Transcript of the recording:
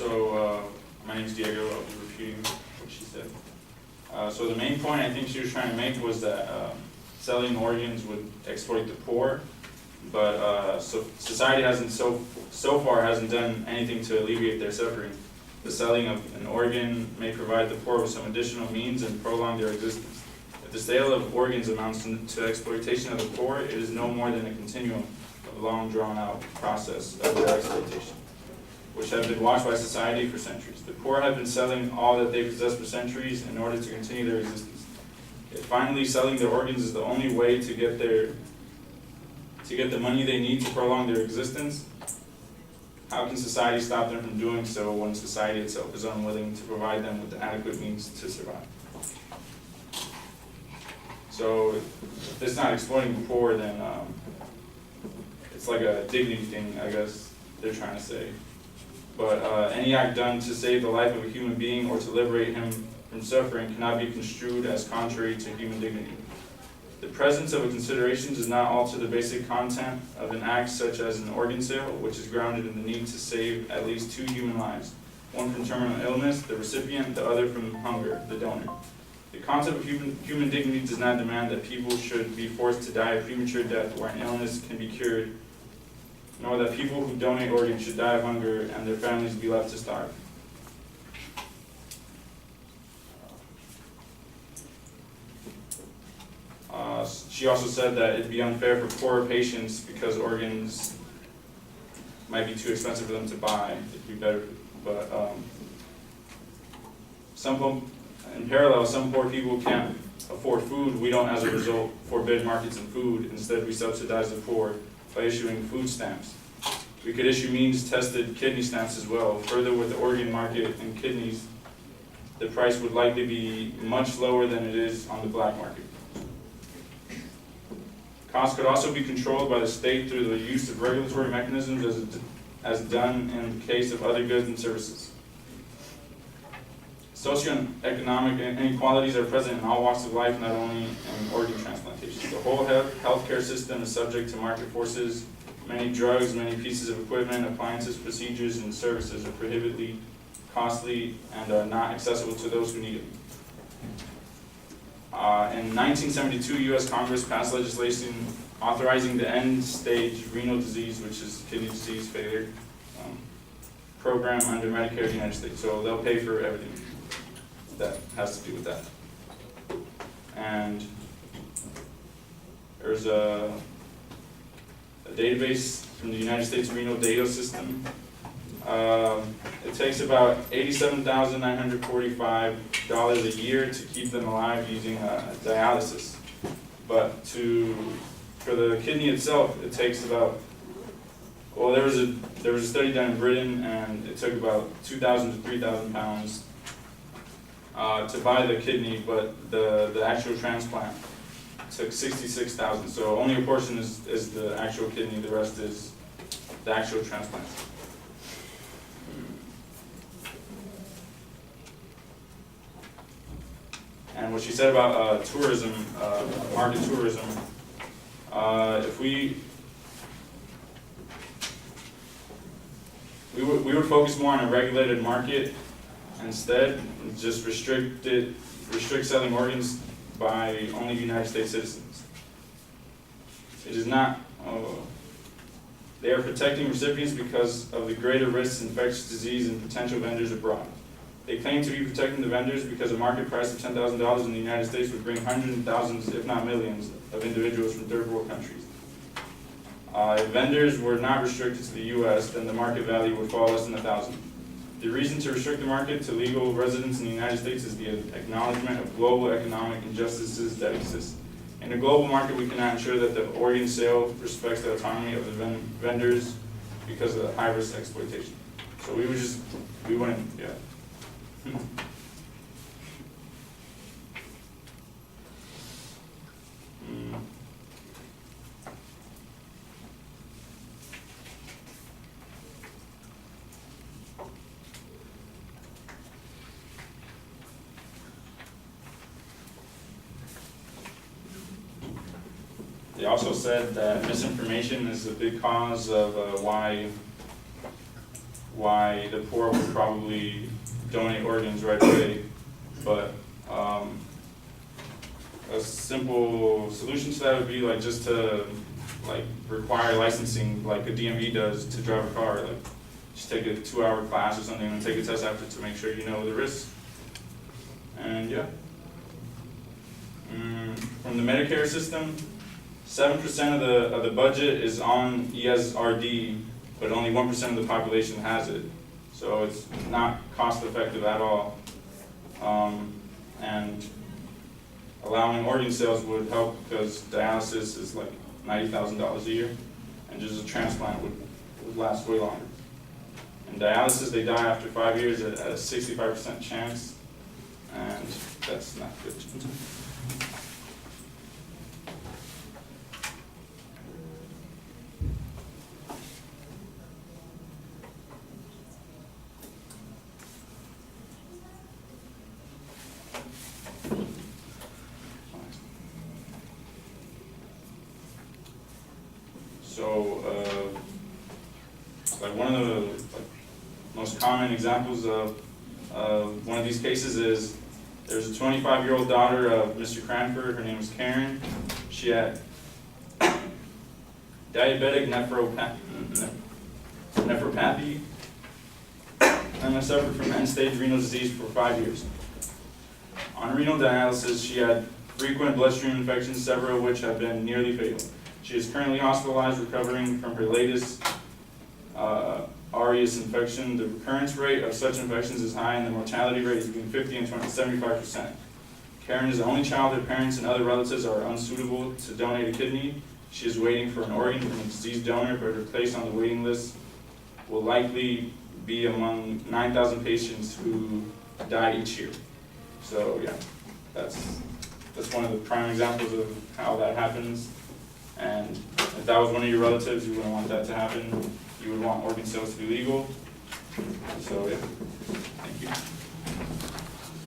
My name is Diego. I'll be repeating what she said. So the main point I think she was trying to make was that selling organs would exploit the poor, but so society hasn't so far hasn't done anything to alleviate their suffering. The selling of an organ may provide the poor with some additional means and prolong their existence. If the sale of organs amounts to exploitation of the poor, it is no more than a continuum of long drawn-out process of their exploitation, which have been watched by society for centuries. The poor have been selling all that they possess for centuries in order to continue their existence. If finally selling their organs is the only way to get the money they need to prolong their existence, how can society stop them from doing so when society itself is unwilling to provide them with the adequate means to survive? So if it's not exploiting the poor, then it's like a dignity thing, I guess they're trying to say. But any act done to save the life of a human being or to liberate him from suffering cannot be construed as contrary to human dignity. The presence of a consideration does not alter the basic content of an act such as an organ sale, which is grounded in the need to save at least two human lives, one from terminal illness, the recipient, the other from hunger, the donor. The concept of human dignity does not demand that people should be forced to die a premature death where an illness can be cured, nor that people who donate organs should die of hunger and their families be left to starve. She also said that it'd be unfair for poorer patients because organs might be too expensive for them to buy. It'd be better, but in parallel, some poor people can't afford food. We don't, as a result, forbid markets in food. Instead, we subsidize the poor by issuing food stamps. We could issue means-tested kidney stamps as well. Further, with the organ market and kidneys, the price would likely be much lower than it is on the black market. Costs could also be controlled by the state through the use of regulatory mechanisms as done in the case of other goods and services. Socioeconomic inequalities are present in all walks of life, not only in organ transplantation. The whole healthcare system is subject to market forces. Many drugs, many pieces of equipment, appliances, procedures, and services are prohibitively costly and are not accessible to those who need it. In 1972, U.S. Congress passed legislation authorizing the end-stage renal disease, which is kidney disease failure, program under Medicare in the United States. So they'll pay for everything that has to do with that. And there's a database from the United States Renal Data System. It takes about $87,945 a year to keep them alive using dialysis. But for the kidney itself, it takes about, well, there was a study done in Britain, and it took about 2,000 to 3,000 pounds to buy the kidney, but the actual transplant took 66,000. So only a portion is the actual kidney, the rest is the actual transplant. And what she said about tourism, market tourism, if we would focus more on a regulated market instead, just restrict selling organs by only United States citizens. It is not, they are protecting recipients because of the greater risks, infectious disease, and potential vendors abroad. They claim to be protecting the vendors because a market price of $10,000 in the United States would bring hundreds of thousands, if not millions, of individuals from third world countries. If vendors were not restricted to the U.S., then the market value would fall less than 1,000. The reason to restrict the market to legal residents in the United States is the acknowledgement of global economic injustices that exist. In a global market, we cannot ensure that the organ sale respects the autonomy of the vendors because of the high-risk exploitation. So we wouldn't, yeah. They also said that misinformation is a big cause of why why the poor would probably donate organs right away. But a simple solution to that would be like just to like require licensing like a DMV does to drive a car. Like just take a 2-hour class or something and take a test after to make sure you know the risks. And yeah. From the Medicare system, 7% of the budget is on ESRD, but only 1% of the population has it. So it's not cost effective at all. And allowing organ sales would help because dialysis is like $90,000 a year, and just a transplant would last way longer. In dialysis, they die after 5 years at a 65% chance, and that's not good. So, like one of the most common examples of one of these cases is there's a 25-year-old daughter of Mr. Cranford. Her name was Karen. She had diabetic nephropathy and suffered from end-stage renal disease for 5 years. On renal dialysis, she had frequent bloodstream infections, several of which have been nearly fatal. She is currently hospitalized, recovering from her latest aureus infection. The recurrence rate of such infections is high, and the mortality rate is between 50 and 75%. Karen is the only child. Her parents and other relatives are unsuitable to donate a kidney. She is waiting for an organ from a deceased donor, but her place on the waiting list will likely be among 9,000 patients who die each year. So yeah, that's one of the prime examples of how that happens. And if that was one of your relatives, you wouldn't want that to happen. You would want organ sales to be legal. So yeah, thank you.